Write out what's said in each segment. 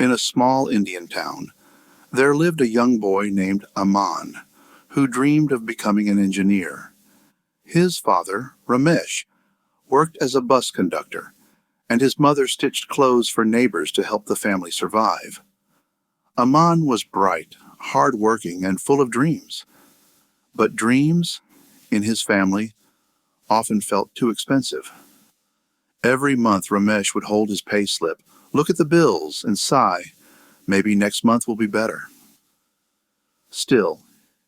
In a small Indian town, there lived a young boy named Aman, who dreamed of becoming an engineer. His father, Ramesh, worked as a bus conductor, and his mother stitched clothes for neighbors to help the family survive. Aman was bright, hard-working, and full of dreams. But dreams, in his family, often felt too expensive. Every month Ramesh would hold his pay slip, look at the bills, and sigh, maybe next month will be better. Still,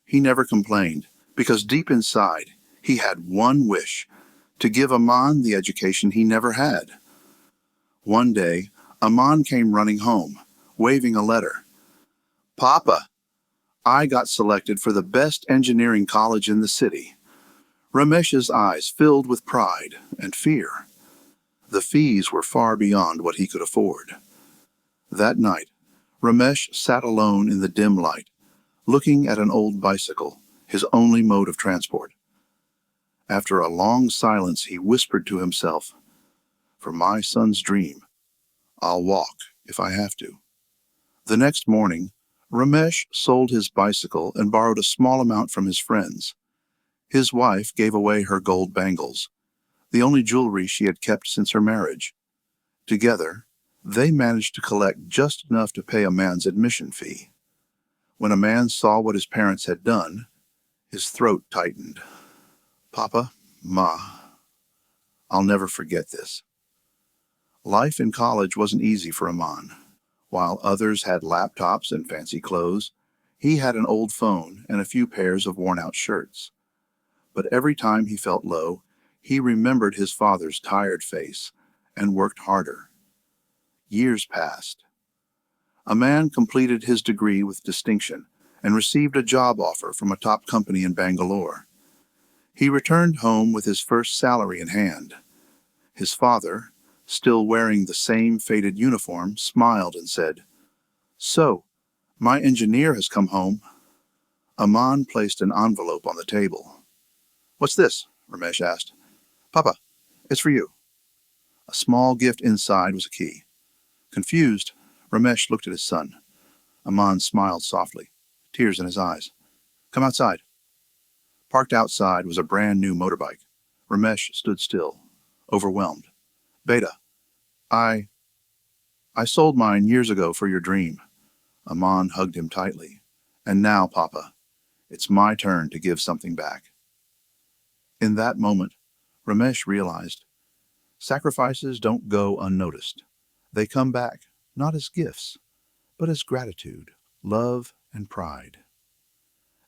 he never complained, because deep inside, he had one wish, to give Aman the education he never had. One day, Aman came running home, waving a letter. "Papa, I got selected for the best engineering college in the city." Ramesh's eyes filled with pride and fear. The fees were far beyond what he could afford. That night, Ramesh sat alone in the dim light, looking at an old bicycle, his only mode of transport. After a long silence, he whispered to himself, "For my son's dream, I'll walk if I have to." The next morning, Ramesh sold his bicycle and borrowed a small amount from his friends. His wife gave away her gold bangles, the only jewelry she had kept since her marriage. Together, they managed to collect just enough to pay a man's admission fee. When a man saw what his parents had done, his throat tightened. "Papa, Ma, I'll never forget this." Life in college wasn't easy for Aman. While others had laptops and fancy clothes, he had an old phone and a few pairs of worn-out shirts. But every time he felt low, he remembered his father's tired face and worked harder. Years passed. A man completed his degree with distinction and received a job offer from a top company in Bangalore. He returned home with his first salary in hand. His father, still wearing the same faded uniform, smiled and said, "So, my engineer has come home." Aman placed an envelope on the table. "What's this?" Ramesh asked. "Papa, it's for you." A small gift inside was a key. Confused, Ramesh looked at his son. Aman smiled softly, tears in his eyes. "Come outside." Parked outside was a brand new motorbike. Ramesh stood still, overwhelmed. "Beta, I sold mine years ago for your dream." Aman hugged him tightly. "And now, Papa, it's my turn to give something back." In that moment, Ramesh realized, sacrifices don't go unnoticed. They come back, not as gifts, but as gratitude, love, and pride.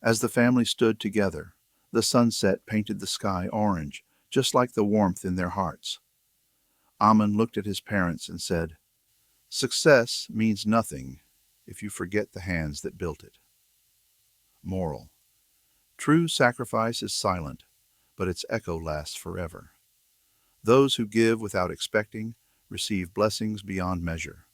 As the family stood together, the sunset painted the sky orange, just like the warmth in their hearts. Aman looked at his parents and said, "Success means nothing if you forget the hands that built it." Moral: true sacrifice is silent, but its echo lasts forever. Those who give without expecting receive blessings beyond measure.